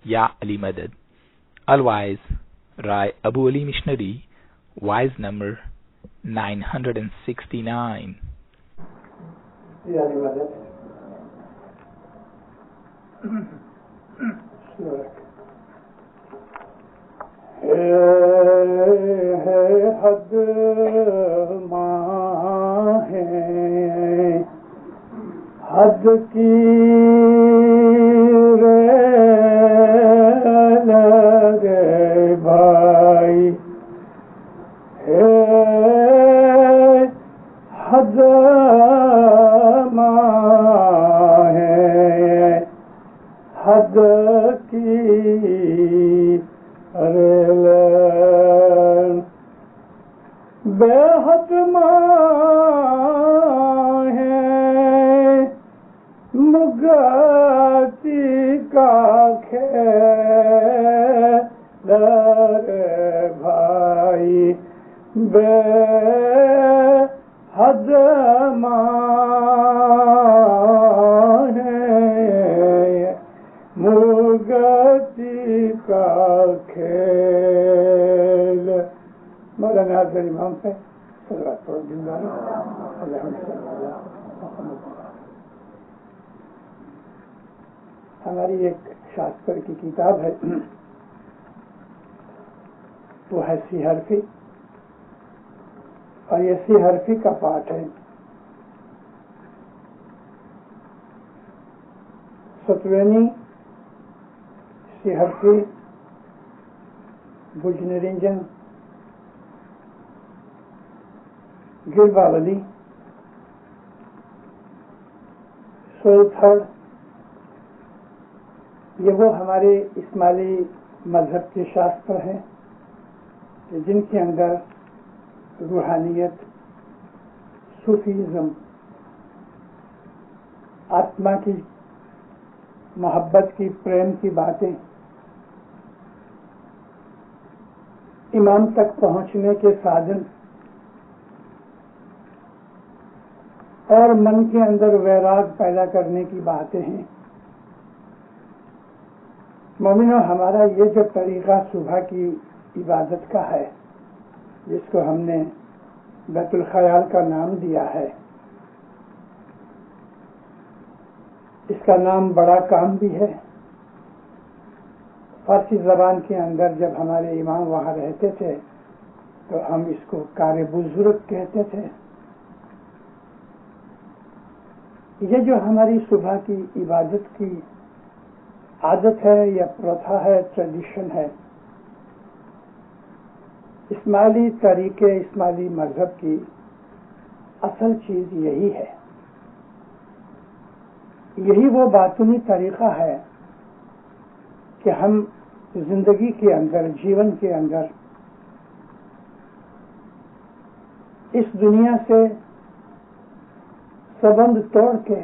Ya Ali Madad. Otherwise, Rai Abu Ali Missionary, wise number 969. Ya Ali Madad. حد ماں ہے حد کی لگے بھائی ہے حد ماں ہے حد کی بے حد ماں ہے مگتی کا کھیل بھائی بے حد ماں ہے مگتی کا کھیل. مولانا افضل امام پہ صلوات پڑھو دلدارو. ہماری ایک شاستر کی کتاب ہے، وہ ہے سی حرفی، اور یہ سی حرفی کا پاٹ ہے. 17ویں سی حرفی بھوج نرنجن گرباولی، سول تھرڈ. یہ وہ ہمارے اسماعیلی مذہب کے شاستر ہیں جن کے اندر روحانیت، صوفیزم، آتما کی محبت کی، پریم کی باتیں، امام تک پہنچنے کے سادن، اور من کے اندر ویراگ پیدا کرنے کی باتیں ہیں. مومنو، ہمارا یہ جو طریقہ صبح کی عبادت کا ہے، جس کو ہم نے بیت الخیال کا نام دیا ہے، اس کا نام بڑا کام بھی ہے. فارسی زبان کے اندر جب ہمارے امام وہاں رہتے تھے تو ہم اس کو کار بزرگ کہتے تھے. یہ جو ہماری صبح کی عبادت کی عادت ہے یا پرتھا ہے، ٹریڈیشن ہے، اسماعیلی طریقے، اسماعیلی مذہب کی اصل چیز یہی ہے. یہی وہ باطنی طریقہ ہے کہ ہم زندگی کے اندر، جیون کے اندر اس دنیا سے سبند توڑ کے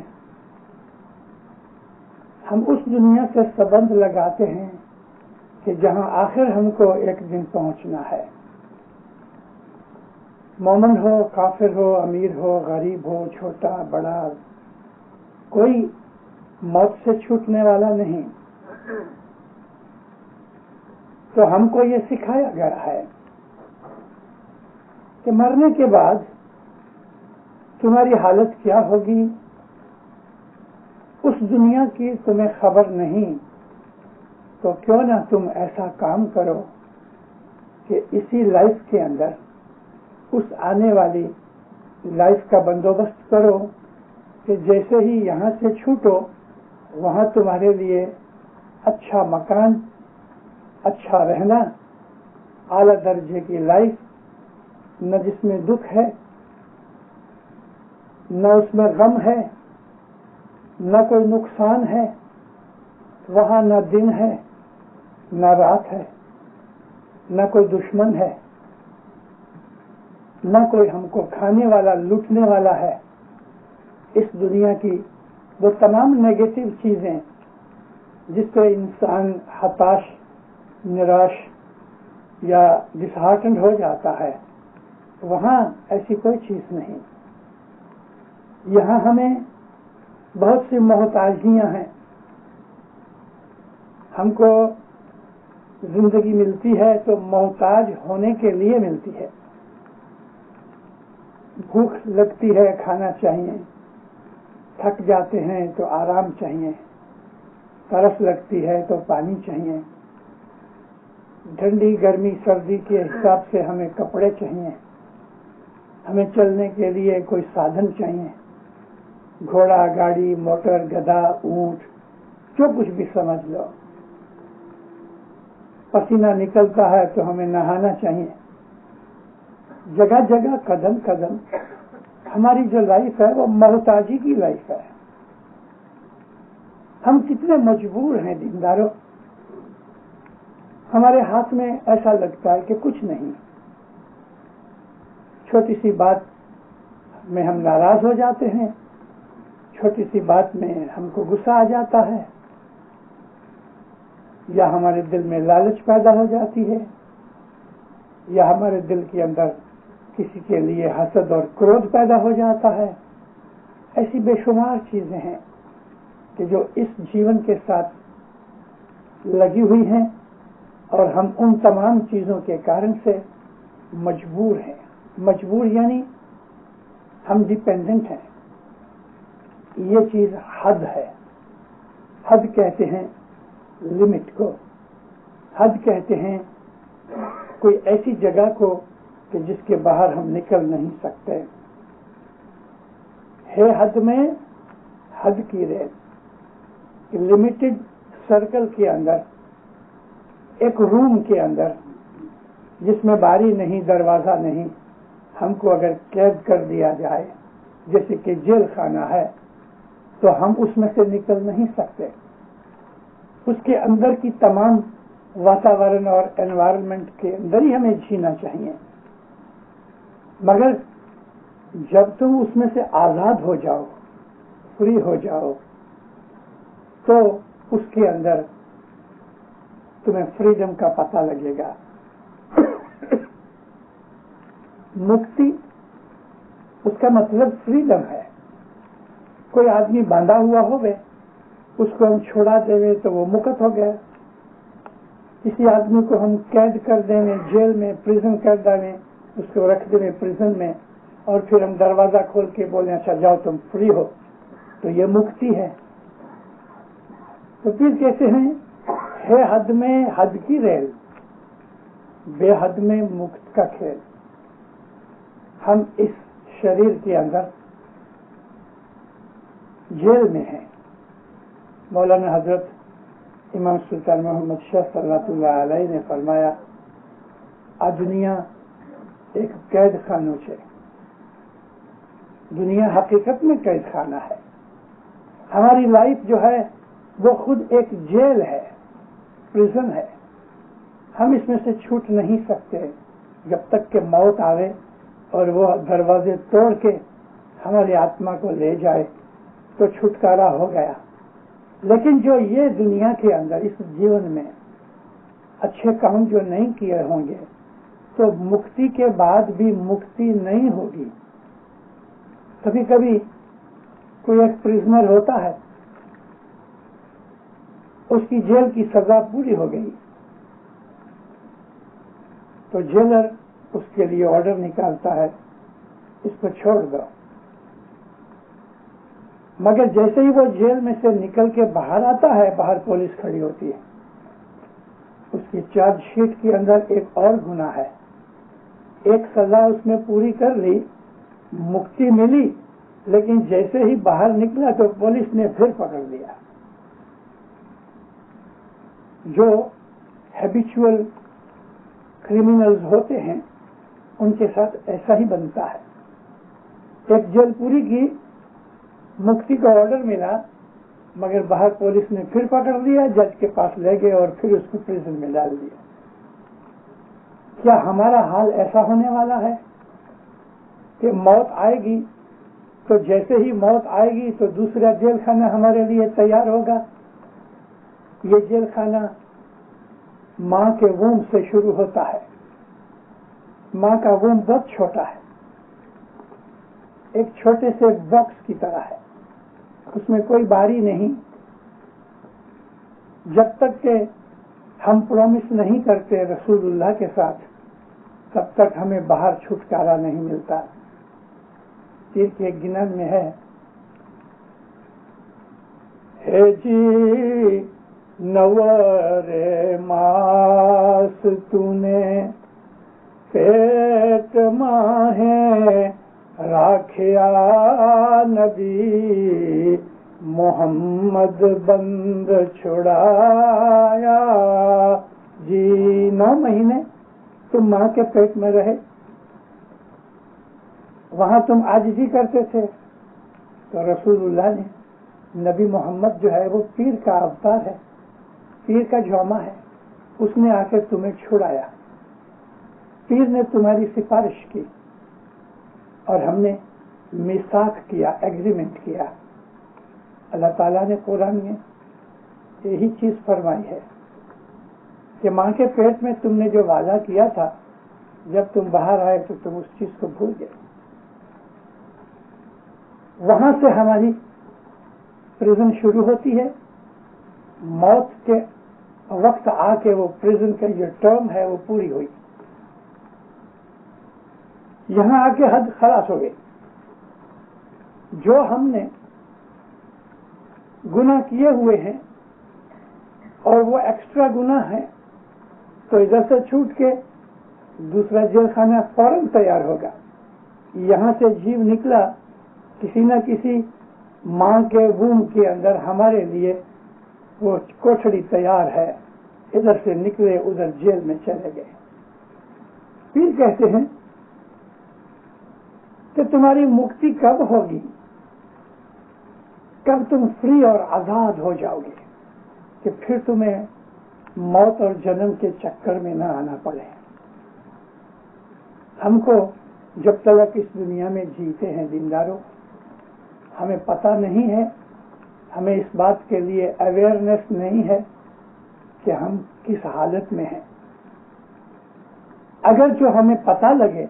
ہم اس دنیا سے سبند لگاتے ہیں کہ جہاں آخر ہم کو ایک دن پہنچنا ہے. مومن ہو، کافر ہو، امیر ہو، غریب ہو، چھوٹا بڑا، کوئی موت سے چھوٹنے والا نہیں. تو ہم کو یہ سکھایا گیا ہے کہ مرنے کے بعد تمہاری حالت کیا ہوگی اس دنیا کی تمہیں خبر نہیں. تو کیوں نہ تم ایسا کام کرو کہ اسی لائف کے اندر اس آنے والی لائف کا بندوبست کرو کہ جیسے ہی یہاں سے چھوٹو وہاں تمہارے لیے اچھا مکان، اچھا رہنا، اعلی درجے کی لائف، نہ جس میں دکھ ہے، نہ اس میں غم ہے، نہ کوئی نقصان ہے. وہاں نہ دن ہے نہ رات ہے، نہ کوئی دشمن ہے، نہ کوئی ہم کو کھانے والا، لوٹنے والا ہے. اس دنیا کی وہ تمام نیگیٹو چیزیں جس پہ انسان ہتاش، نراش یا ڈسہارٹنڈ ہو جاتا ہے، وہاں ایسی کوئی چیز نہیں. یہاں ہمیں بہت سی محتاجیاں ہیں. ہم کو زندگی ملتی ہے تو محتاج ہونے کے لیے ملتی ہے. بھوک لگتی ہے کھانا چاہیے، تھک جاتے ہیں تو آرام چاہیے، ترس لگتی ہے تو پانی چاہیے، ٹھنڈی گرمی سردی کے حساب سے ہمیں کپڑے چاہیے، ہمیں چلنے کے لیے کوئی سادھن چاہیے، گھوڑا، گاڑی، موٹر، گدھا، اونٹ، جو کچھ بھی سمجھ لو. پسینہ نکلتا ہے تو ہمیں نہانا چاہیے. جگہ جگہ قدم قدم ہماری جو لائف ہے وہ محتاجی کی لائف ہے. ہم کتنے مجبور ہیں دینداروں. ہمارے ہاتھ میں ایسا لگتا ہے کہ کچھ نہیں. چھوٹی سی بات میں ہم ناراض ہو جاتے ہیں، چھوٹی سی بات میں ہم کو غصہ آ جاتا ہے، یا ہمارے دل میں لالچ پیدا ہو جاتی ہے، یا ہمارے دل کے اندر کسی کے لیے حسد اور کرودھ پیدا ہو جاتا ہے. ایسی بے شمار چیزیں ہیں کہ جو اس جیون کے ساتھ لگی ہوئی ہیں، اور ہم ان تمام چیزوں کے کارن سے مجبور ہیں. مجبور یعنی ہم ڈیپینڈنٹ ہیں. یہ چیز حد ہے. حد کہتے ہیں لمٹ کو. حد کہتے ہیں کوئی ایسی جگہ کو کہ جس کے باہر ہم نکل نہیں سکتے. ہے حد میں حد کی ریت. لمیٹڈ سرکل کے اندر، ایک روم کے اندر جس میں باری نہیں، دروازہ نہیں، ہم کو اگر قید کر دیا جائے جیسے کہ جیل خانہ ہے تو ہم اس میں سے نکل نہیں سکتے. اس کے اندر کی تمام واتاورن اور انوائرمنٹ کے اندر ہی ہمیں جینا چاہیے. مگر جب تم اس میں سے آزاد ہو جاؤ، فری ہو جاؤ، تو اس کے اندر تمہیں فریڈم کا پتہ لگے گا. مکتی اس کا مطلب فریڈم ہے. کوئی آدمی باندھا ہوا ہوگا، اس کو ہم چھوڑا دیں تو وہ مکت ہو گیا. کسی آدمی کو ہم قید کر دیں جیل میں، پریزن کر دیں، اس کو رکھ دیں پریزن میں، اور پھر ہم دروازہ کھول کے بولیں اچھا جاؤ تم فری ہو، تو یہ مکتی ہے. تو پھر کیسے ہیں؟ ہے حد میں حد کی ریل، بے حد میں مکت کا کھیل. ہم اس شریر کے اندر جیل میں ہیں. مولانا حضرت امام سلطان محمد شاہ صلی اللہ علیہ نے فرمایا آ دنیا ایک قید خانو ہے. دنیا حقیقت میں قید خانہ ہے. ہماری لائف جو ہے وہ خود ایک جیل ہے، پریزن ہے. ہم اس میں سے چھوٹ نہیں سکتے جب تک کہ موت آوے اور وہ دروازے توڑ کے ہماری آتما کو لے جائے تو چھٹکارا ہو گیا. لیکن جو یہ دنیا کے اندر اس جیون میں اچھے کام جو نہیں کیے ہوں گے تو مکتی کے بعد بھی مکتی نہیں ہوگی. کبھی کبھی کوئی ایک پریزنر ہوتا ہے، اس کی جیل کی سزا پوری ہو گئی تو جیلر اس کے لیے آرڈر نکالتا ہے اس کو چھوڑ دو. مگر جیسے ہی وہ جیل میں سے نکل کے باہر آتا ہے، باہر پولیس کھڑی ہوتی ہے. اس کی چارج شیٹ کے اندر ایک اور گناہ ہے. ایک سزا اس نے پوری کر لی، مکتی ملی، لیکن جیسے ہی باہر نکلا تو پولیس نے پھر پکڑ لیا. جو ہیبیچول کرمنلز ہوتے ہیں ان کے ساتھ ایسا ہی بنتا ہے. ایک جیل پوری کی، مکتی کا آرڈر ملا، مگر باہر پولیس نے پھر پکڑ لیا، جج کے پاس لے گئے اور پھر اس کو پریزن میں ڈال دیا. کیا ہمارا حال ایسا ہونے والا ہے کہ موت آئے گی تو جیسے ہی موت آئے گی تو دوسرا جیل خانہ ہمارے لیے تیار ہوگا؟ یہ جیل خانہ ماں کے ووم سے شروع ہوتا ہے. ماں کا ووم بہت چھوٹا ہے، ایک چھوٹے سے باکس کی طرح ہے، اس میں کوئی باری نہیں. جب تک کہ ہم پرومس نہیں کرتے رسول اللہ کے ساتھ تب تک ہمیں باہر چھٹکارا نہیں ملتا. پیر کے ایک گنن میں ہے جی نور ماس تونے پیٹ ماہیں راکھیا نبی محمد بند چھڑایا. جی 9 مہینے تم ماں کے پیٹ میں رہے, وہاں تم عاجزی کرتے تھے, تو رسول اللہ نے, نبی محمد جو ہے وہ پیر کا اوتار ہے, پیر کا جوما ہے, اس نے آ کے تمہیں چھڑایا. پیر نے تمہاری سفارش کی اور ہم نے میثاق کیا, ایگریمنٹ کیا. اللہ تعالیٰ نے قرآن میں یہی چیز فرمائی ہے کہ ماں کے پیٹ میں تم نے جو وعدہ کیا تھا, جب تم باہر آئے تو تم اس چیز کو بھول گئے. وہاں سے ہماری پریزن شروع ہوتی ہے. موت کے وقت آ کے وہ پریزن کا جو ٹرم ہے وہ پوری ہوئی. یہاں آ کے حد خلاص ہو گئی. جو ہم نے گناہ کیے ہوئے ہیں اور وہ ایکسٹرا گناہ ہے, تو ادھر سے چھوٹ کے دوسرا جیل خانہ فوراً تیار ہوگا. یہاں سے جیو نکلا, کسی نہ کسی ماں کے ووم کے اندر ہمارے لیے وہ کوٹھڑی تیار ہے. ادھر سے نکلے ادھر جیل میں چلے گئے. پھر کہتے ہیں کہ تمہاری مکتی کب ہوگی, کب تم فری اور آزاد ہو جاؤ گے کہ پھر تمہیں موت اور جنم کے چکر میں نہ آنا پڑے. ہم کو جب تک اس دنیا میں جیتے ہیں دینداروں, ہمیں پتہ نہیں ہے, ہمیں اس بات کے لیے اویئرنیس نہیں ہے کہ ہم کس حالت میں ہیں. اگر جو ہمیں پتہ لگے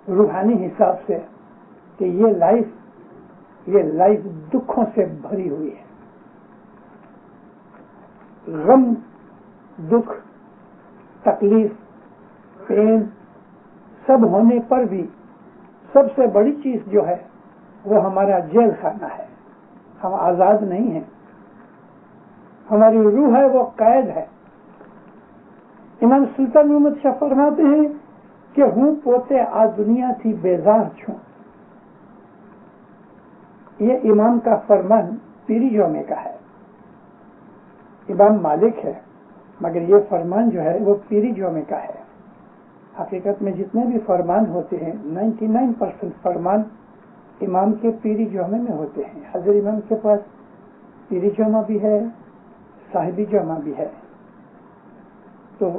روحانی حساب سے کہ یہ لائف دکھوں سے بھری ہوئی ہے, غم, دکھ, تکلیف, پین سب ہونے پر بھی سب سے بڑی چیز جو ہے وہ ہمارا جیل خانہ ہے. ہم آزاد نہیں ہیں, ہماری روح ہے وہ قید ہے. امام سلطان محمد شاہ فرماتے ہیں کہ ہوں پوتے آ دنیا تھی بیزار چھوں. یہ امام کا فرمان پیری جومے کا ہے. امام مالک ہے مگر یہ فرمان جو ہے وہ پیری جومے کا ہے. حقیقت میں جتنے بھی فرمان ہوتے ہیں 99% فرمان امام کے پیری جومے میں ہوتے ہیں. حضرت امام کے پاس پیری جومہ بھی ہے, صاحبی جومہ بھی ہے. تو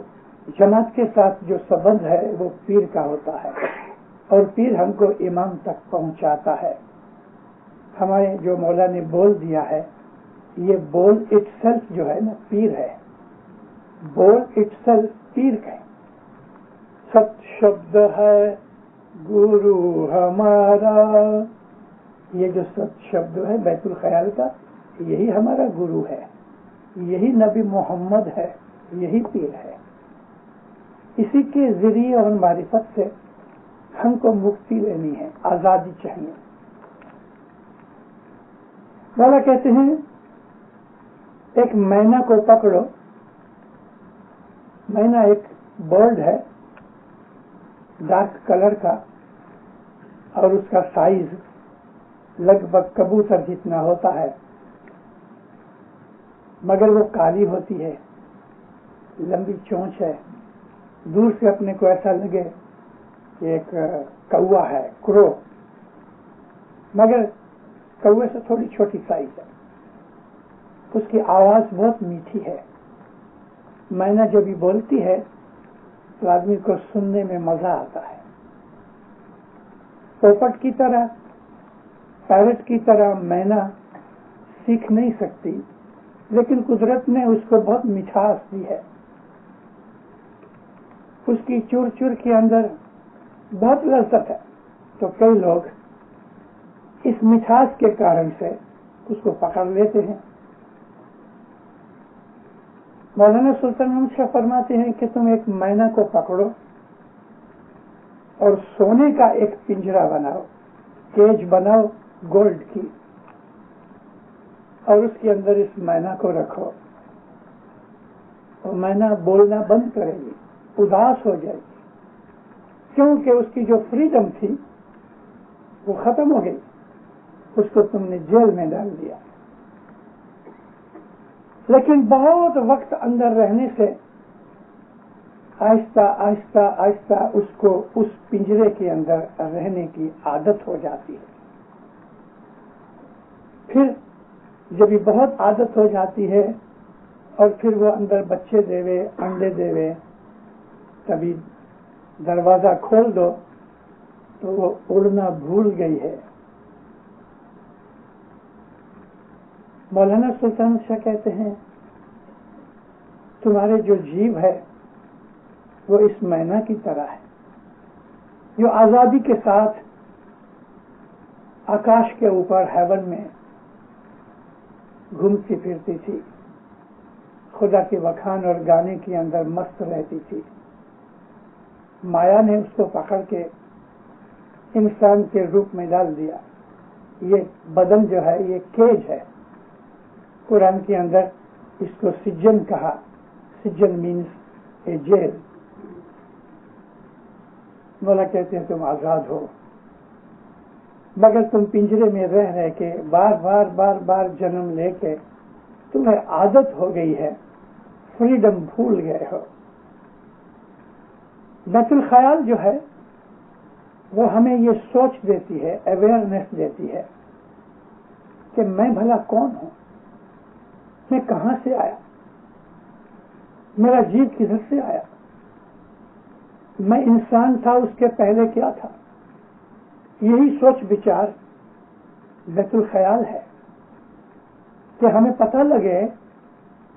جماعت کے ساتھ جو سبند ہے وہ پیر کا ہوتا ہے اور پیر ہم کو امام تک پہنچاتا ہے. ہمارے جو مولا نے بول دیا ہے, یہ بول اٹ سیلف جو ہے نا پیر ہے. بول اٹ سیلف پیر کا ہے. ست شبد ہے گرو ہمارا, یہ جو ست شبد ہے بیت الخیال کا, یہی ہمارا گرو ہے, یہی نبی محمد ہے, یہی پیر ہے. اسی کے ذریعے اور معرفت سے ہم کو مکتی لینی ہے, آزادی چاہیے. مولا کہتے ہیں ایک مینا کو پکڑو. مینا ایک برڈ ہے ڈارک کلر کا اور اس کا سائز لگ بھگ کبوتر جتنا ہوتا ہے, مگر وہ کالی ہوتی ہے, لمبی چونچ ہے. دور سے اپنے کو ایسا لگے کہ ایک کوا ہے, کرو, مگر کوے سے تھوڑی چھوٹی سائز ہے. اس کی آواز بہت میٹھی ہے. مینا جب بھی بولتی ہے تو آدمی کو سننے میں مزہ آتا ہے. پوپٹ کی طرح, پیرٹ کی طرح مینا سیکھ نہیں سکتی, لیکن قدرت نے اس کو بہت مٹھاس دی ہے. اس کی چور چور کے اندر بہت لذت ہے. تو کئی لوگ اس مٹھاس کے کارن سے اس کو پکڑ لیتے ہیں. مولانا سلطان احمد شاہ فرماتے ہیں کہ تم ایک مینا کو پکڑو اور سونے کا ایک پنجرا بناؤ، کیج بناؤ گولڈ کی، اور اس کے اندر اس مینا کو رکھو، اور مینا بولنا بند کرے گی، اداس ہو جائے گی، کیونکہ اس کی جو فریڈم تھی وہ ختم ہو گئی، اس کو تم نے جیل میں ڈال دیا۔ لیکن بہت وقت اندر رہنے سے آہستہ آہستہ آہستہ اس کو اس پنجرے کے اندر رہنے کی عادت ہو جاتی ہے۔ پھر جب یہ بہت عادت ہو جاتی ہے اور پھر وہ اندر بچے دیوے، انڈے دیوے، کبھی دروازہ کھول دو تو وہ اڑنا بھول گئی ہے۔ مولانا سلطان شاہ کہتے ہیں تمہارے جو جیو ہے وہ اس مینا کی طرح ہے جو آزادی کے ساتھ آکاش کے اوپر ہیون میں گھومتی پھرتی تھی، خدا کے بخان اور گانے کے اندر مست رہتی تھی۔ مایا نے اس کو پکڑ کے انسان کے روپ میں ڈال دیا۔ یہ بدن جو ہے یہ کیج ہے، قرآن کے اندر اس کو سجن کہا۔ سجن مینس اے جیل۔ مولا کہتے ہیں تم آزاد ہو، مگر تم پنجرے میں رہ رہ کے بار بار بار بار جنم لے کے تمہیں عادت ہو گئی ہے، فریڈم بھول گئے ہو۔ بیت الخیال جو ہے وہ ہمیں یہ سوچ دیتی ہے، اویئرنیس دیتی ہے کہ میں بھلا کون ہوں، میں کہاں سے آیا، میرا جیو کدھر سے آیا، میں انسان تھا اس کے پہلے کیا تھا۔ یہی سوچ بچار بیت الخیال ہے کہ ہمیں پتہ لگے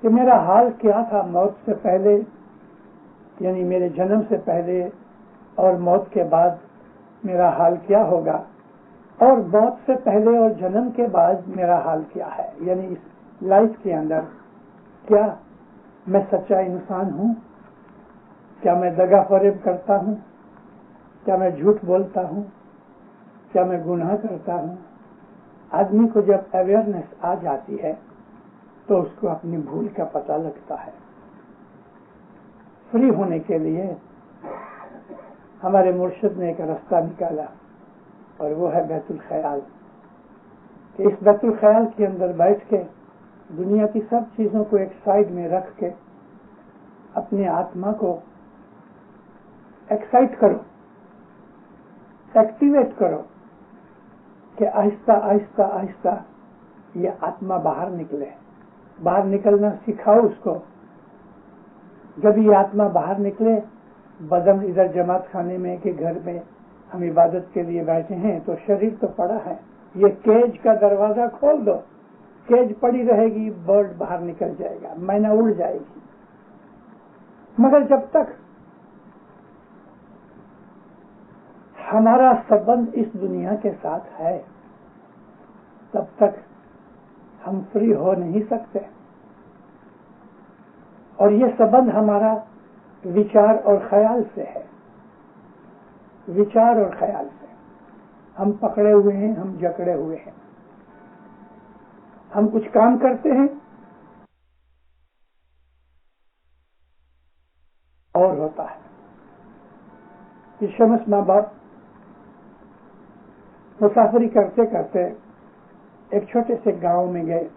کہ میرا حال کیا تھا موت سے پہلے، یعنی میرے جنم سے پہلے، اور موت کے بعد میرا حال کیا ہوگا، اور موت سے پہلے اور جنم کے بعد میرا حال کیا ہے، یعنی اس لائف کے اندر کیا میں سچا انسان ہوں، کیا میں دغا فریب کرتا ہوں، کیا میں جھوٹ بولتا ہوں، کیا میں گناہ کرتا ہوں۔ آدمی کو جب اویئرنیس آ جاتی ہے تو اس کو اپنی بھول کا پتہ لگتا ہے۔ فری ہونے کے لیے ہمارے مرشد نے ایک راستہ نکالا اور وہ ہے بیت الخیال، کہ اس بیت الخیال کے اندر بیٹھ کے دنیا کی سب چیزوں کو ایک سائڈ میں رکھ کے اپنے آتما کو ایکسائٹ کرو، ایکٹیویٹ کرو، کہ آہستہ آہستہ آہستہ یہ آتما باہر نکلے، باہر نکلنا سکھاؤ اس کو۔ جب یہ آتما باہر نکلے، بدن ادھر جماعت خانے میں کہ گھر میں ہم عبادت کے لیے بیٹھے ہیں تو شریر تو پڑا ہے، یہ کیج کا دروازہ کھول دو، کیج پڑی رہے گی، برڈ باہر نکل جائے گا، مینا اڑ جائے گی۔ مگر جب تک ہمارا سبند اس دنیا کے ساتھ ہے تب تک ہم فری ہو نہیں سکتے، اور یہ سبند ہمارا وچار اور خیال سے ہے، وچار اور خیال سے ہم پکڑے ہوئے ہیں، ہم جکڑے ہوئے ہیں۔ ہم کچھ کام کرتے ہیں اور ہوتا ہے۔ کہ شمس ماں باپ مسافری کرتے کرتے ایک چھوٹے سے گاؤں میں گئے،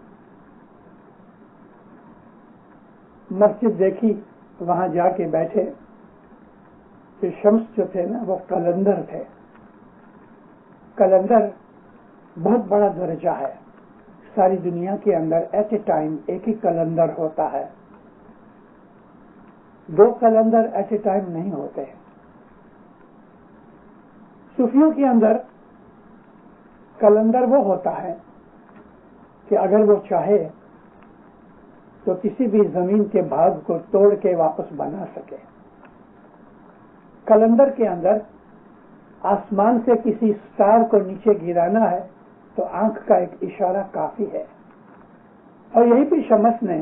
مسجد دیکھی، وہاں جا کے بیٹھے۔ کہ شمس جو تھے نا وہ قلندر تھے۔ قلندر بہت بڑا درجہ ہے، ساری دنیا کے اندر ایٹ اے ٹائم ایک ہی قلندر ہوتا ہے، دو قلندر ایٹ اے ٹائم نہیں ہوتے۔ صوفیوں کے اندر قلندر وہ ہوتا ہے کہ اگر وہ چاہے تو کسی بھی زمین کے بھاگ کو توڑ کے واپس بنا سکے۔ قلندر کے اندر آسمان سے کسی سٹار کو نیچے گرانا ہے تو آنکھ کا ایک اشارہ کافی ہے۔ اور یہی پہ شمس نے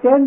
10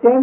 10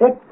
1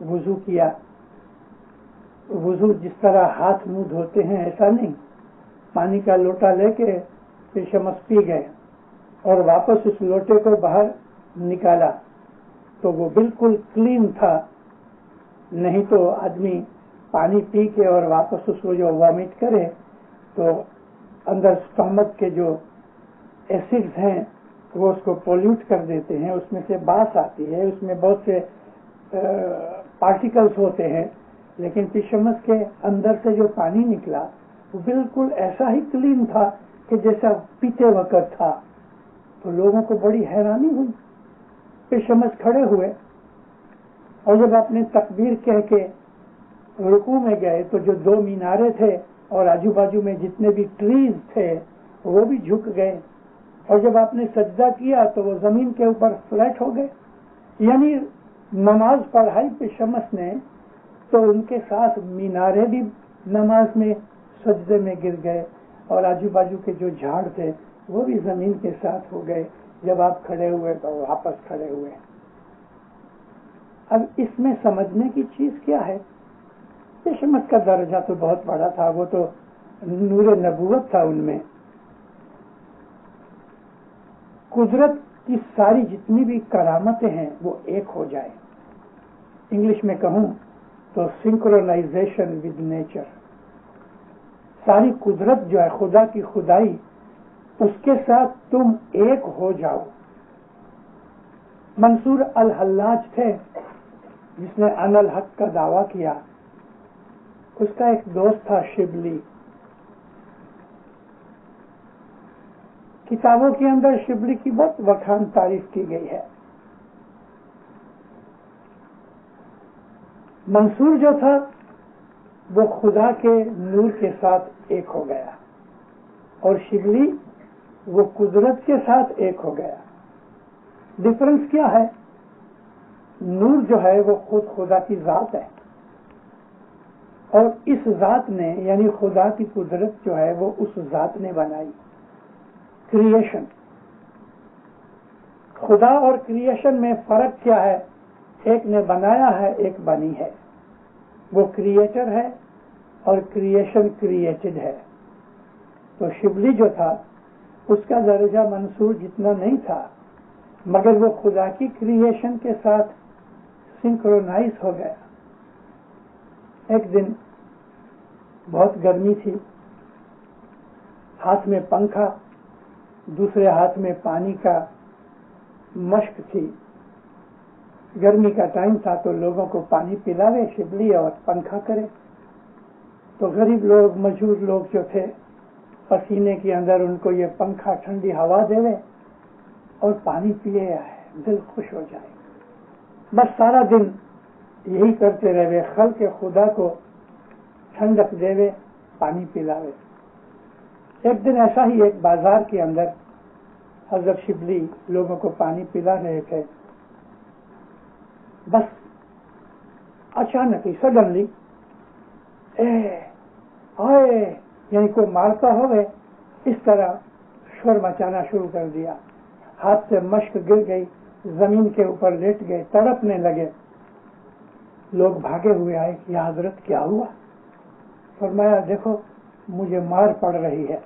وضو کیا. وضو جس طرح ہاتھ منہ دھوتے ہیں ایسا نہیں، پانی کا لوٹا لے کے پھر شمس پی گئے اور واپس اس لوٹے کو باہر نکالا تو وہ بالکل کلین تھا. نہیں تو آدمی پانی پی کے اور واپس اس کو جو وامٹ کرے تو اندر اسٹامک کے جو ایسڈز ہیں وہ اس کو پولیوٹ کر دیتے ہیں، اس میں سے باس آتی ہے، اس میں بہت سے پارٹیکلز ہوتے ہیں. لیکن پیشمس کے اندر سے جو پانی نکلا وہ بالکل ایسا ہی کلین تھا کہ جیسا پیتے وقت تھا. تو لوگوں کو بڑی حیرانی ہوئی. پیشمس کھڑے ہوئے اور جب اپنے تکبیر کہہ کے رکوع میں گئے تو جو 2 مینارے تھے اور آجو باجو میں جتنے بھی ٹریز تھے وہ بھی جھک گئے، اور جب آپ نے سجدہ کیا تو وہ زمین کے اوپر فلیٹ ہو گئے. یعنی نماز پڑھائی پیشمس نے تو ان کے ساتھ مینارے بھی نماز میں سجدے میں گر گئے اور آجو باجو کے جو جھاڑ تھے وہ بھی زمین کے ساتھ ہو گئے. جب آپ کھڑے ہوئے تو واپس کھڑے ہوئے. اب اس میں سمجھنے کی چیز کیا ہے؟ پیشمس کا درجہ تو بہت بڑا تھا، وہ تو نور نبوت تھا ان میں. قدرت کی ساری جتنی بھی کرامتیں ہیں وہ ایک ہو جائے. انگلش میں کہوں تو سنکرونائزیشن ود نیچر. ساری قدرت جو ہے خدا کی خدائی اس کے ساتھ تم ایک ہو جاؤ. منصور الحلاج تھے جس نے ان الحق کا دعویٰ کیا. اس کا ایک دوست تھا شبلی. کتابوں کے اندر شبلی کی بہت بخان تعریف کی گئی ہے. منصور جو تھا وہ خدا کے نور کے ساتھ ایک ہو گیا اور شبلی وہ قدرت کے ساتھ ایک ہو گیا. ڈفرنس کیا ہے؟ نور جو ہے وہ خود خدا کی ذات ہے اور اس ذات نے یعنی خدا کی قدرت جو ہے وہ اس ذات نے بنائی. کریشن. خدا اور کریشن میں فرق کیا ہے؟ ایک نے بنایا ہے، ایک بنی ہے. وہ کریٹر ہے اور کریشن کریٹڈ ہے. تو شبلی جو تھا اس کا درجہ منصور جتنا نہیں تھا، مگر وہ خدا کی کریشن کے ساتھ سنکرونائز ہو گیا. ایک دن بہت گرمی تھی، ہاتھ میں پنکھا، دوسرے ہاتھ میں پانی کا مشک تھی. گرمی کا ٹائم تھا تو لوگوں کو پانی پلاوے شبلی اور پنکھا کرے. تو غریب لوگ، مجبور لوگ جو تھے، پسینے کے اندر ان کو یہ پنکھا ٹھنڈی ہوا دے اور پانی پیے آئے، دل خوش ہو جائے. بس سارا دن یہی کرتے رہے، خلق خدا کو ٹھنڈک دے، پانی پلاوے. ایک دن ایسا ہی ایک بازار کے اندر حضرت شبلی لوگوں کو پانی پلا رہے تھے. بس اچانک ہی سڈنلی یعنی کوئی مارتا ہوئے اس طرح شور مچانا شروع کر دیا. ہاتھ سے مشک گر گئی، زمین کے اوپر لیٹ گئے، تڑپنے لگے. لوگ بھاگے ہوئے آئے کہ یا حضرت کیا ہوا؟ فرمایا دیکھو مجھے مار پڑ رہی ہے.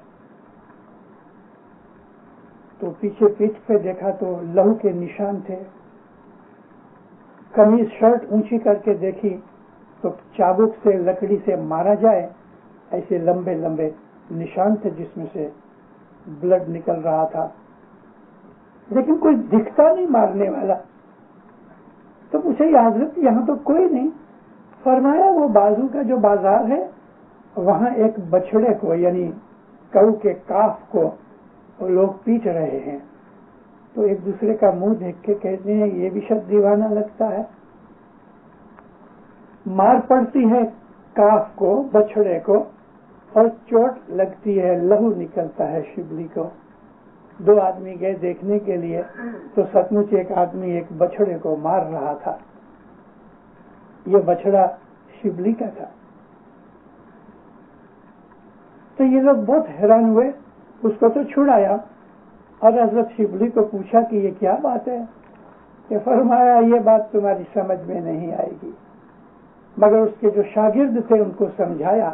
تو پیچھے پیٹھ پہ دیکھا تو لہو کے نشان تھے. قمیض شرٹ اونچی کر کے دیکھی تو چابک سے لکڑی سے مارا جائے ایسے لمبے لمبے نشان تھے جس میں سے بلڈ نکل رہا تھا، لیکن کوئی دکھتا نہیں مارنے والا. تو پوچھا یا حضرت یہاں تو کوئی نہیں. فرمایا وہ بازو کا جو بازار ہے وہاں ایک بچڑے کو یعنی کاؤ کے کاف کو لوگ پیٹ رہے ہیں. تو ایک دوسرے کا منہ دیکھ کے کہتے ہیں یہ بھی شخص دیوانہ لگتا ہے. مار پڑتی ہے کاف کو، بچڑے کو، اور چوٹ لگتی ہے، لہو نکلتا ہے شبلی کو. 2 آدمی گئے دیکھنے کے لیے تو سچ مچ ایک آدمی ایک بچڑے کو مار رہا تھا. یہ بچڑا شبلی کا تھا. تو یہ لوگ بہت حیران ہوئے، اس کو تو چھڑایا اور حضرت شبلی کو پوچھا کہ یہ کیا بات ہے؟ کہ فرمایا یہ بات تمہاری سمجھ میں نہیں آئے گی. مگر اس کے جو شاگرد تھے ان کو سمجھایا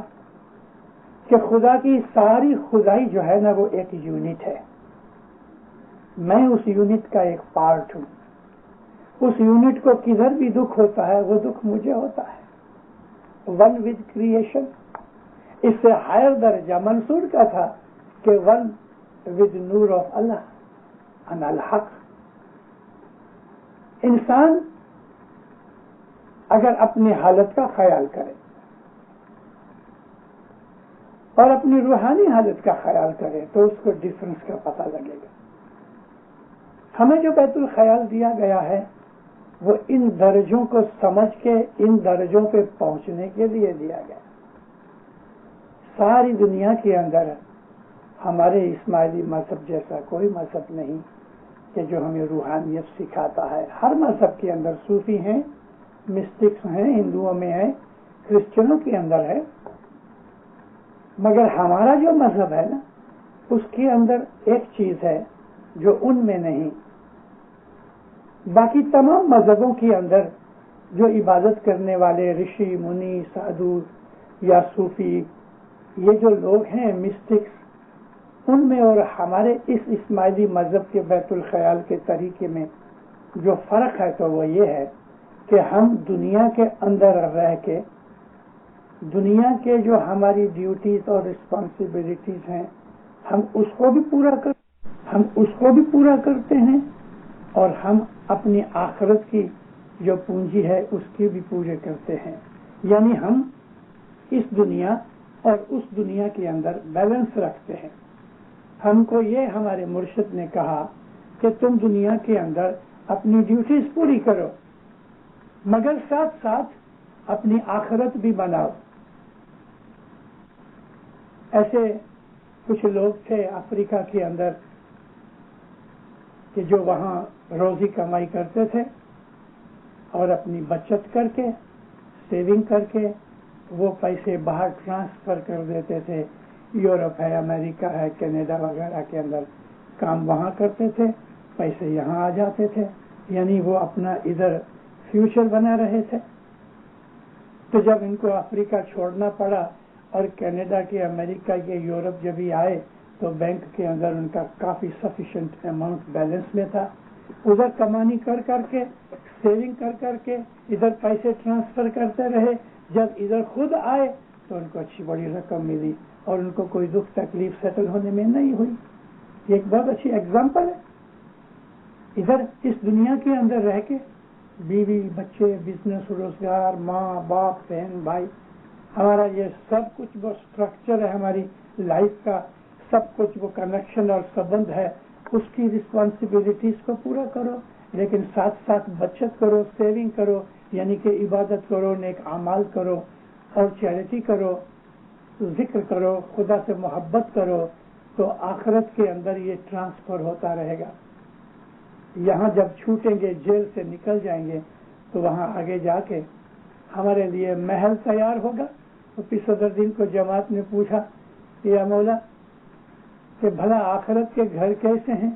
کہ خدا کی ساری خدائی جو ہے نا وہ ایک یونٹ ہے، میں اس یونٹ کا ایک پارٹ ہوں، اس یونٹ کو کدھر بھی دکھ ہوتا ہے وہ دکھ مجھے ہوتا ہے۔ ون ود کریشن، اس سے ہائر درجہ منصور کا تھا کہ ون ود نور آف اللہ ان الحق۔ انسان اگر اپنی حالت کا خیال کرے اور اپنی روحانی حالت کا خیال کرے تو اس کو ڈفرنس کا پتہ لگے گا۔ ہمیں جو بیت الخیال دیا گیا ہے وہ ان درجوں کو سمجھ کے ان درجوں پہ پہنچنے کے لیے دیا گیا۔ ساری دنیا کے اندر ہمارے اسماعیلی مذہب جیسا کوئی مذہب نہیں کہ جو ہمیں روحانیت سکھاتا ہے۔ ہر مذہب کے اندر صوفی ہیں، مسٹکس ہیں، ہندوؤں میں ہیں، کرسچنوں کے اندر ہے، مگر ہمارا جو مذہب ہے نا اس کے اندر ایک چیز ہے جو ان میں نہیں۔ باقی تمام مذہبوں کے اندر جو عبادت کرنے والے رشی منی سادھو یا صوفی یہ جو لوگ ہیں مسٹکس، ان میں اور ہمارے اس اسماعیلی مذہب کے بیت الخیال کے طریقے میں جو فرق ہے تو وہ یہ ہے کہ ہم دنیا کے اندر رہ کے دنیا کے جو ہماری ڈیوٹیز اور رسپانسبلٹیز ہیں ہم اس کو بھی پورا کرتے ہیں اور ہم اپنی آخرت کی جو پونجی ہے اس کی بھی پورے کرتے ہیں۔ یعنی ہم اس دنیا اور اس دنیا کے اندر بیلنس رکھتے ہیں۔ ہم کو یہ ہمارے مرشد نے کہا کہ تم دنیا کے اندر اپنی ڈیوٹیز پوری کرو مگر ساتھ ساتھ اپنی آخرت بھی بناؤ۔ ایسے کچھ لوگ تھے افریقہ کے اندر کہ جو وہاں روزی کمائی کرتے تھے اور اپنی بچت کر کے سیونگ کر کے وہ پیسے باہر ٹرانسفر کر دیتے تھے۔ یورپ ہے، امریکہ ہے، کینیڈا وغیرہ کے اندر کام وہاں کرتے تھے، پیسے یہاں آ جاتے تھے، یعنی وہ اپنا ادھر فیوچر بنا رہے تھے۔ تو جب ان کو افریقہ چھوڑنا پڑا اور کینیڈا کے، امریکہ کے، یورپ جب ہی آئے تو بینک کے اندر ان کا کافی سفیشینٹ اماؤنٹ بیلنس میں تھا۔ ادھر کمانی کر کے سیونگ کر کے ادھر پیسے ٹرانسفر کرتے رہے، جب ادھر خود آئے تو ان کو اچھی بڑی رقم ملی اور ان کو کوئی دکھ تکلیف سیٹل ہونے میں نہیں ہوئی۔ یہ ایک بہت اچھی ایگزامپل ہے۔ ادھر اس دنیا کے اندر رہ کے بیوی بچے بزنس روزگار ماں باپ بہن بھائی ہمارا یہ سب کچھ وہ اسٹرکچر ہے ہماری لائف کا، سب کچھ وہ کنیکشن اور سبند ہے، اس کی رسپانسبلٹیز کو پورا کرو لیکن ساتھ ساتھ بچت کرو، سیونگ کرو، یعنی کہ عبادت کرو، نیک اعمال کرو اور چیریٹی کرو، ذکر کرو، خدا سے محبت کرو، تو آخرت کے اندر یہ ٹرانسفر ہوتا رہے گا۔ یہاں جب چھوٹیں گے، جیل سے نکل جائیں گے تو وہاں آگے جا کے ہمارے لیے محل تیار ہوگا۔ تو صدر دین کو جماعت نے پوچھا یا مولا کہ بھلا آخرت کے گھر کیسے ہیں؟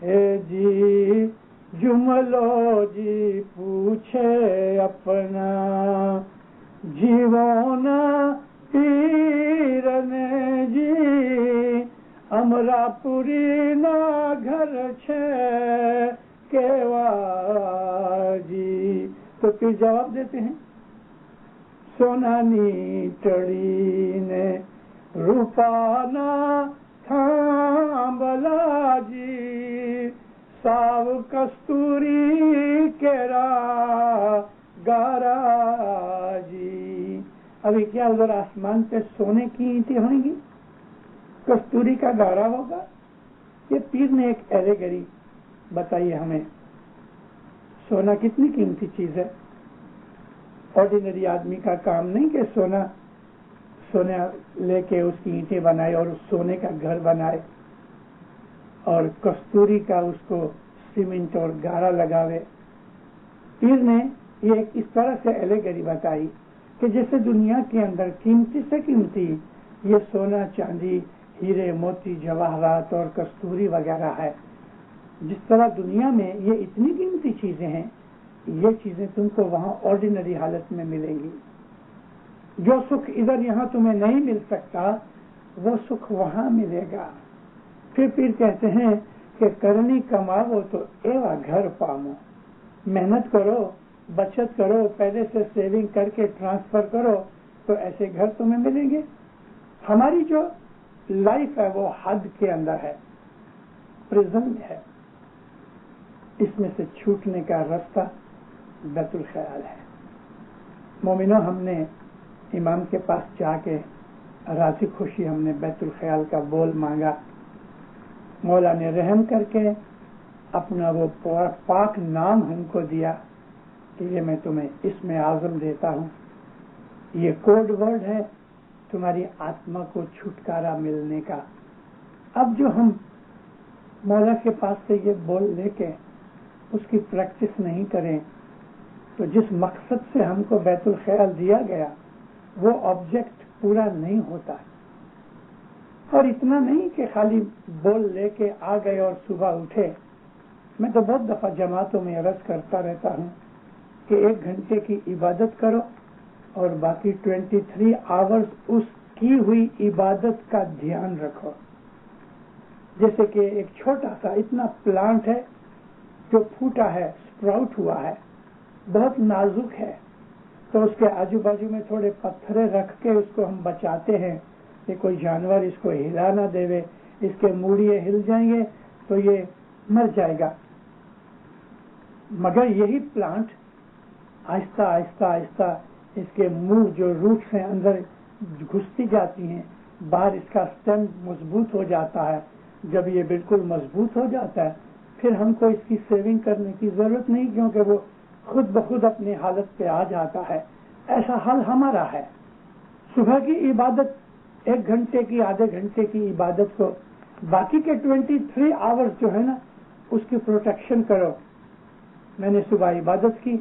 اے جی جملو جی پوچھے اپنا جیون پیرن جی امرا پوری نا گھر چھے کیوا جی۔ تو پھر جواب دیتے ہیں سونانی ٹڑی نے روپانا تھامبلا جی ساو کستوری کیرا گارا جی۔ ابھی کیا ادھر آسمان پہ سونے کی اینٹیں ہوئیں گی، کستوری کا گارا ہوگا؟ یہ پیر نے ایک ایلیگری بتائی ہمیں۔ سونا کتنی قیمتی چیز ہے، آرڈینری آدمی کا کام نہیں کہ سونا لے کے اس کی اینٹیں بنائے اور اس سونے کا گھر بنائے اور کستوری کا اس کو سیمنٹ اور گارا لگاوے۔ پیر نے یہ اس طرح سے ایلیگری بتائی کہ جیسے دنیا کے اندر قیمتی سے قیمتی یہ سونا چاندی ہیرے موتی جواہرات اور کستوری وغیرہ ہے، جس طرح دنیا میں یہ اتنی قیمتی چیزیں ہیں، یہ چیزیں تم کو وہاں آرڈینری حالت میں ملیں گی. جو سکھ ادھر یہاں تمہیں نہیں مل سکتا وہ سکھ وہاں ملے گا. پھر پیر کہتے ہیں کہ کرنی کماو تو ایوا گھر پامو. محنت کرو، بچت کرو، پہلے سے سیونگ کر کے ٹرانسفر کرو تو ایسے گھر تمہیں ملیں گے. ہماری جو لائف ہے وہ حد کے اندر ہے، پرزن ہے. اس میں سے چھوٹنے کا راستہ بیت الخیال ہے. مومنوں، ہم نے امام کے پاس جا کے راضی خوشی ہم نے بیت الخیال کا بول مانگا. مولا نے رحم کر کے اپنا وہ پاک نام ہم کو دیا کہ یہ میں تمہیں اسم اعظم دیتا ہوں. یہ کوڈ ورڈ ہے تمہاری آتما کو چھٹکارا ملنے کا. اب جو ہم مولا کے پاس سے یہ بول لے کے اس کی پریکٹس نہیں کریں تو جس مقصد سے ہم کو بیت الخیال دیا گیا وہ آبجیکٹ پورا نہیں ہوتا. اور اتنا نہیں کہ خالی بول لے کے آ گئے اور صبح اٹھے. میں تو بہت دفعہ جماعتوں میں عرض کرتا رہتا ہوں کہ 1 گھنٹے کی عبادت کرو اور باقی 23 آورز اس کی ہوئی عبادت کا دھیان رکھو. جیسے کہ ایک چھوٹا سا اتنا پلانٹ ہے جو پھوٹا ہے، سپراؤٹ ہوا ہے، بہت نازک ہے، تو اس کے آجو باجو میں تھوڑے پتھرے رکھ کے اس کو ہم بچاتے ہیں کہ کوئی جانور اس کو ہلا نہ دے. اس کے موڑیے ہل جائیں گے تو یہ مر جائے گا. مگر یہی پلانٹ آہستہ آہستہ آہستہ اس کے منہ جو روٹس ہیں اندر گھستی جاتی ہیں، باہر اس کا سٹیم مضبوط ہو جاتا ہے. جب یہ بالکل مضبوط ہو جاتا ہے پھر ہم کو اس کی سیونگ کرنے کی ضرورت نہیں، کیونکہ وہ خود بخود اپنی حالت پہ آ جاتا ہے. ایسا حال ہمارا ہے. صبح کی عبادت 1 گھنٹے کی، آدھے گھنٹے کی عبادت کو باقی کے 23 آورز جو ہے نا اس کی پروٹیکشن کرو. میں نے صبح عبادت کی،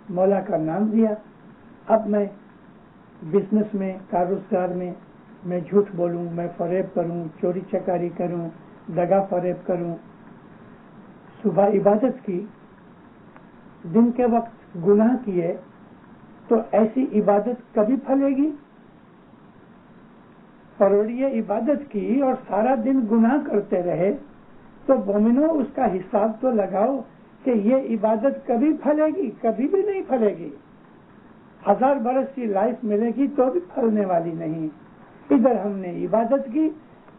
مولا کا نام دیا. اب میں بزنس میں، کاروبار میں جھوٹ بولوں، میں فریب کروں، چوری چکاری کروں، دگا فریب کروں. صبح عبادت کی، دن کے وقت گناہ کیے تو ایسی عبادت کبھی پھلے گی؟ پروڑیے عبادت کی اور سارا دن گناہ کرتے رہے تو مومنوں اس کا حساب تو لگاؤ کہ یہ عبادت کبھی پھلے گی؟ کبھی بھی نہیں پھلے گی. 1000 برس کی لائف ملے گی تو بھی پھلنے والی نہیں. ادھر ہم نے عبادت کی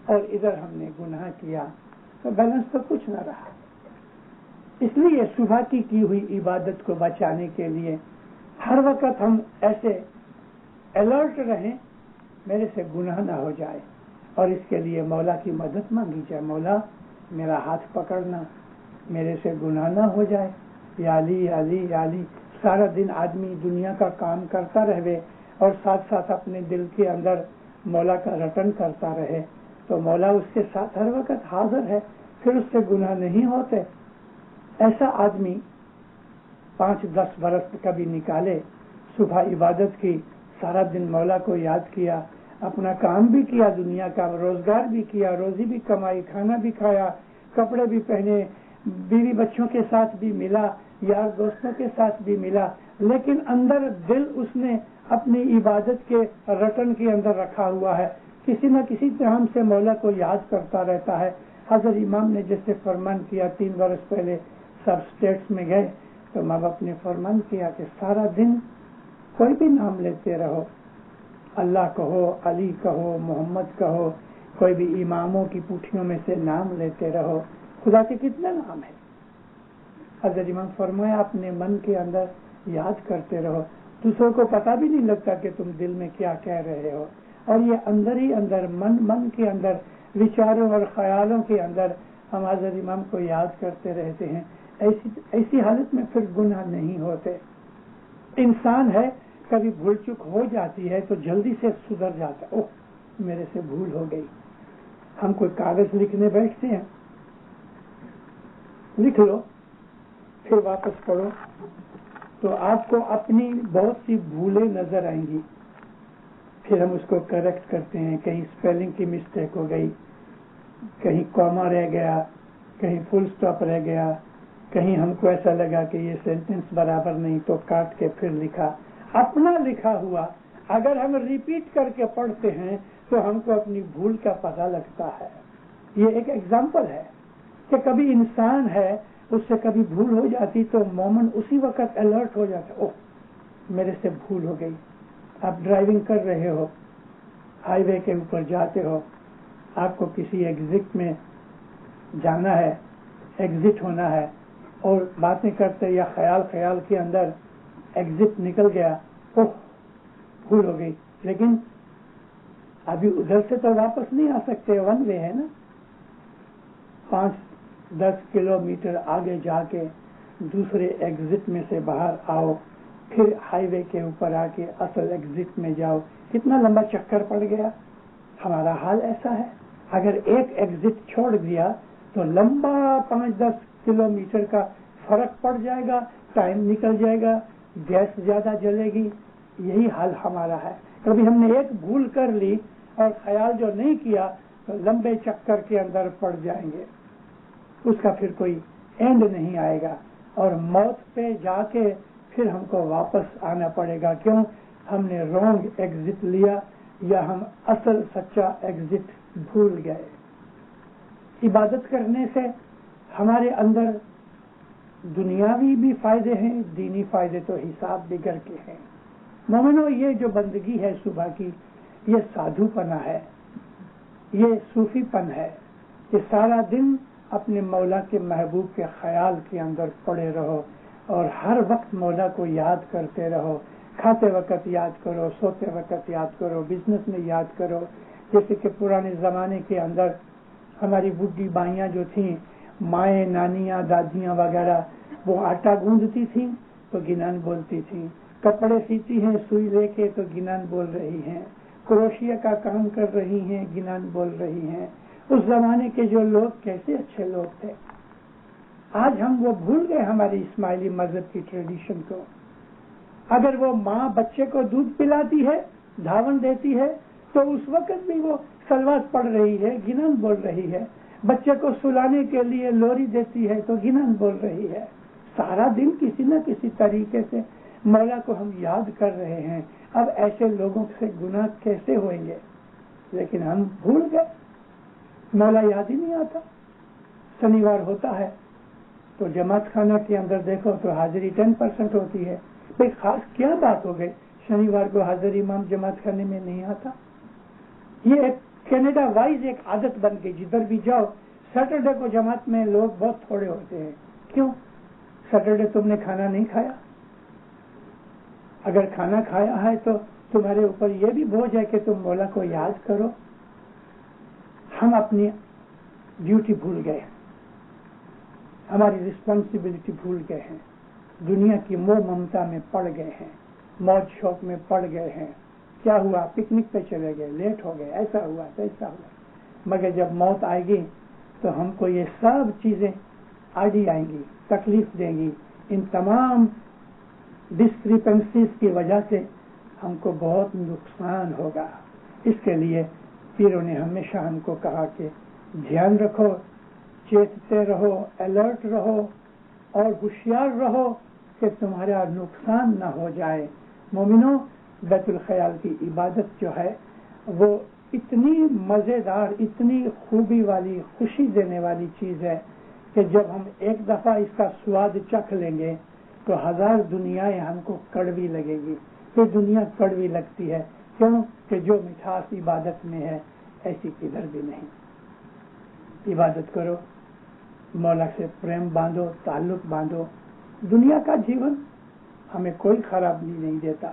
اور ادھر ہم نے گناہ کیا تو بیلنس تو کچھ نہ رہا. اس لیے صبح کی ہوئی عبادت کو بچانے کے لیے ہر وقت ہم ایسے الرٹ رہیں میرے سے گناہ نہ ہو جائے، اور اس کے لیے مولا کی مدد مانگی جائے. مولا میرا ہاتھ پکڑنا، میرے سے گناہ نہ ہو جائے. یا علی یا علی یا علی. سارا دن آدمی دنیا کا کام کرتا رہے اور ساتھ ساتھ اپنے دل کے اندر مولا کا رٹن کرتا رہے تو مولا اس کے ساتھ ہر وقت حاضر ہے، پھر اس سے گناہ نہیں ہوتے. ایسا آدمی 5-10 برس کبھی نکالے، صبح عبادت کی، سارا دن مولا کو یاد کیا، اپنا کام بھی کیا، دنیا کا روزگار بھی کیا، روزی بھی کمائی، کھانا بھی کھایا، کپڑے بھی پہنے، بیوی بچوں کے ساتھ بھی ملا، یار دوستوں کے ساتھ بھی ملا، لیکن اندر دل اس نے اپنی عبادت کے رٹن کے اندر رکھا ہوا ہے. کسی نہ کسی طرح سے مولا کو یاد کرتا رہتا ہے. حضرت امام نے جیسے فرمان کیا 3 برس پہلے سب اسٹیٹس میں گئے تو ماں باپ نے فرمان کیا کہ سارا دن کوئی بھی نام لیتے رہو، اللہ کہو، علی کہو، محمد کہو، کوئی بھی اماموں کی پوٹھیوں میں سے نام لیتے رہو. خدا کے کتنے نام ہیں. حضرت امام فرمایا اپنے من کے اندر یاد کرتے رہو، دوسروں کو پتہ بھی نہیں لگتا کہ تم دل میں کیا کہہ رہے ہو، اور یہ اندر ہی اندر من کے اندر وچاروں اور خیالوں کے اندر ہم حضرت امام کو یاد کرتے رہتے ہیں. ایسی حالت میں پھر گناہ نہیں ہوتے. انسان ہے کبھی بھول چک ہو جاتی ہے تو جلدی سے سدھر جاتا ہے، اوہ میرے سے بھول ہو گئی. ہم کوئی کاغذ لکھنے بیٹھتے ہیں، لکھ لو پھر واپس پڑھو تو آپ کو اپنی بہت سی بھولیں نظر آئیں گی. پھر ہم اس کو کریکٹ کرتے ہیں، کہیں اسپیلنگ کی مسٹیک ہو گئی، کہیں کوما رہ گیا، کہیں فل سٹاپ رہ گیا، کہیں ہم کو ایسا لگا کہ یہ سینٹینس برابر نہیں تو کاٹ کے پھر لکھا. اپنا لکھا ہوا اگر ہم ریپیٹ کر کے پڑھتے ہیں تو ہم کو اپنی بھول کا پتہ لگتا ہے. یہ ایک ایگزامپل ہے کہ کبھی انسان ہے اس سے کبھی بھول ہو جاتی تو مومن اسی وقت الرٹ ہو جاتا. اوہ میرے سے بھول ہو گئی. آپ ڈرائیونگ کر رہے ہو, ہائی وے کے اوپر جاتے ہو, آپ کو کسی ایگزٹ میں جانا ہے, ایگزٹ ہونا ہے, اور باتیں کرتے یا خیال کے اندر ایگزٹ نکل گیا, اوہ بھول ہو گئی. لیکن ابھی ادھر سے تو واپس نہیں آ سکتے, ون وے ہے نا. 5-10 کلومیٹر آگے جا کے دوسرے ایگزٹ میں سے باہر آؤ, پھر ہائی وے کے اوپر آ کے اصل ایگزٹ میں جاؤ. کتنا لمبا چکر پڑ گیا. ہمارا حال ایسا ہے, اگر ایک ایگزٹ چھوڑ دیا تو لمبا 5-10 کلومیٹر کا فرق پڑ جائے گا, ٹائم نکل جائے گا, گیس زیادہ جلے گی. یہی حال ہمارا ہے. کبھی ہم نے ایک بھول کر لی اور خیال جو نہیں کیا تو لمبے چکر کے اندر پڑ جائیں گے, اس کا پھر کوئی اینڈ نہیں آئے گا, اور موت پہ جا کے پھر ہم کو واپس آنا پڑے گا. کیوں؟ ہم نے رونگ ایگزٹ لیا یا ہم اصل سچا ایگزٹ بھول گئے. عبادت کرنے سے ہمارے اندر دنیاوی بھی فائدے ہیں, دینی فائدے تو حساب بگڑ کے ہیں. مومنو, یہ جو بندگی ہے صبح کی, یہ سادھو پنا ہے, یہ صوفی پن ہے کہ سارا دن اپنے مولا کے محبوب کے خیال کے اندر پڑے رہو اور ہر وقت مولا کو یاد کرتے رہو. کھاتے وقت یاد کرو, سوتے وقت یاد کرو, بزنس میں یاد کرو. جیسے کہ پرانے زمانے کے اندر ہماری بڈھی بائیاں جو تھیں, مائیں, نانیاں, دادیاں وغیرہ, وہ آٹا گوندتی تھیں تو گنان بولتی تھیں, کپڑے سیتی ہیں سوئی لے کے تو گنان بول رہی ہیں, کروشیا کا کام کر رہی ہیں, گنان بول رہی ہیں. اس زمانے کے جو لوگ کیسے اچھے لوگ تھے. آج ہم وہ بھول گئے ہماری اسماعیلی مذہب کی ٹریڈیشن کو. اگر وہ ماں بچے کو دودھ پلاتی ہے, دھاون دیتی ہے, تو اس وقت بھی وہ سلوات پڑھ رہی ہے, گنان بول رہی ہے. بچے کو سلانے کے لیے لوری دیتی ہے تو گنان بول رہی ہے. سارا دن کسی نہ کسی طریقے سے مولا کو ہم یاد کر رہے ہیں. اب ایسے لوگوں سے گناہ کیسے ہوئیں گے؟ لیکن ہم بھول گئے, مولا یاد ہی نہیں آتا. شنیوار ہوتا ہے تو جماعت خانہ کے اندر دیکھو تو حاضری 10% ہوتی ہے. بھئی خاص کیا بات ہو گئی شنیوار کو حاضر امام جماعت خانے میں نہیں آتا؟ یہ ایک کینیڈا وائز ایک عادت بن گئی. جدھر بھی جاؤ سیٹرڈے کو جماعت میں لوگ بہت تھوڑے ہوتے ہیں. کیوں؟ سیٹرڈے تم نے کھانا نہیں کھایا. اگر کھانا کھایا ہے تو تمہارے اوپر یہ بھی بوجھ ہے کہ تم مولا کو یاد کرو. ہم اپنی ڈیوٹی بھول گئے, ہماری رسپانسبلٹی بھول گئے ہیں, دنیا کی موہ ممتا میں پڑ گئے ہیں, موج شوق میں پڑ گئے ہیں. کیا ہوا؟ پکنک پہ چلے گئے, لیٹ ہو گئے, ایسا ہوا ایسا ہوا. مگر جب موت آئے گی تو ہم کو یہ سب چیزیں آڑی آئیں گی, تکلیف دیں گی. ان تمام ڈسکریپنسیز کی وجہ سے ہم کو بہت نقصان ہوگا. اس کے لیے پیروں نے ہمیشہ ہم کو کہا کہ دھیان رکھو, چیتتے رہو, الرٹ رہو اور ہوشیار رہو کہ تمہارا نقصان نہ ہو جائے. مومنوں, بیت الخیال کی عبادت جو ہے وہ اتنی مزیدار, اتنی خوبی والی, خوشی دینے والی چیز ہے کہ جب ہم ایک دفعہ اس کا سواد چکھ لیں گے تو 1000 دنیایں ہم کو کڑوی لگے گی. پھر دنیا کڑوی لگتی ہے. کیوں؟ کہ جو مٹھاس عبادت میں ہے ایسی کدھر بھی نہیں. عبادت کرو, مولا سے پریم باندھو, تعلق باندھو. دنیا کا جیون ہمیں کوئی خرابی نہیں دیتا.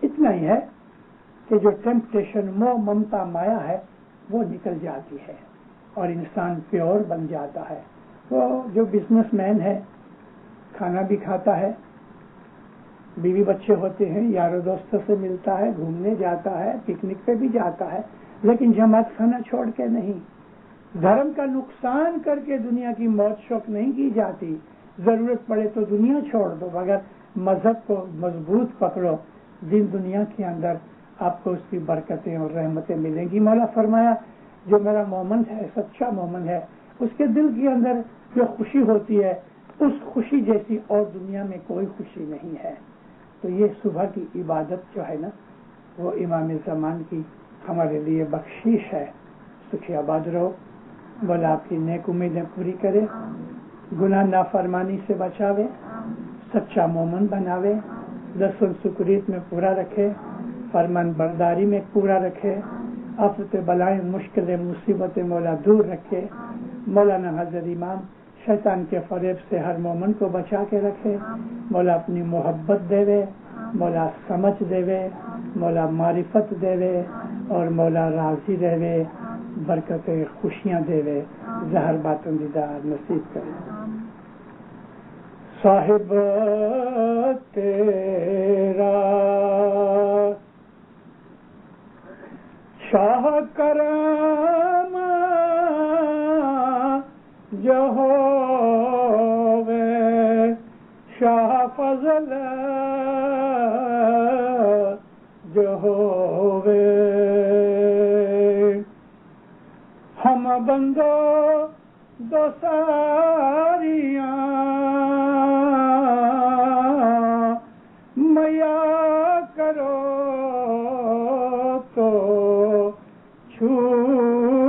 اتنا ہی ہے کہ جو ٹیمپٹیشن, موہ ممتا, مایا ہے وہ نکل جاتی ہے اور انسان پیور بن جاتا ہے. وہ جو بزنس مین ہے کھانا بھی کھاتا ہے, بیوی بچے ہوتے ہیں, یاروں دوستوں سے ملتا ہے, گھومنے جاتا ہے, پکنک پہ بھی جاتا ہے, لیکن جماعت خانہ چھوڑ کے نہیں. دھرم کا نقصان کر کے دنیا کی موت شوق نہیں کی جاتی. ضرورت پڑے تو دنیا چھوڑ دو, مگر مذہب کو مضبوط پکڑو. دن دنیا کے اندر آپ کو اس کی برکتیں اور رحمتیں ملیں گی. مولا فرمایا جو میرا مومن ہے, سچا مومن ہے, اس کے دل کے اندر جو خوشی ہوتی ہے اس خوشی جیسی اور دنیا میں کوئی خوشی نہیں ہے. تو یہ صبح کی عبادت جو ہے نا وہ امام زمان کی ہمارے لیے بخشش ہے. سکھی آباد رہو، مولا آپ کی نیک امیدیں پوری کرے، گناہ نافرمانی سے بچاوے، سچا مومن بناوے، رسول سکریت میں پورا رکھے، فرمان برداری میں پورا رکھے، آفت بلائیں مشکلیں مصیبتیں مولا دور رکھے. مولانا حضرت امام شیطان کے فریب سے ہر مومن کو بچا کے رکھے. مولا اپنی محبت دے، مولا سمجھ دے، مولا معرفت دے، اور مولا راضی رہے، برکتیں خوشیاں دے، زہر باطن دیدار نصیب کرے. صاحب تیرا شاہ کرم جو ہووے، شاہ فضل جو ہووے، ہم بندو دو ساریاں میا کرو تو چھوٹیاں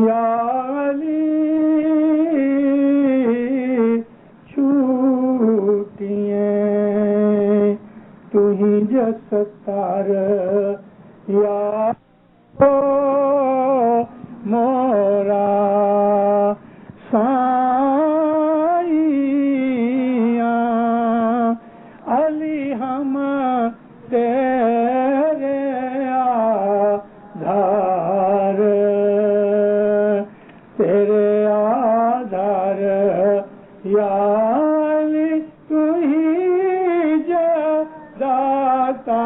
یا علی چھوٹیاں، تو ہی جو ستار یا مورا سائیاں علی ہم تیرے آدھار، تیرے آدھار یا علی، تو ہی جو داتا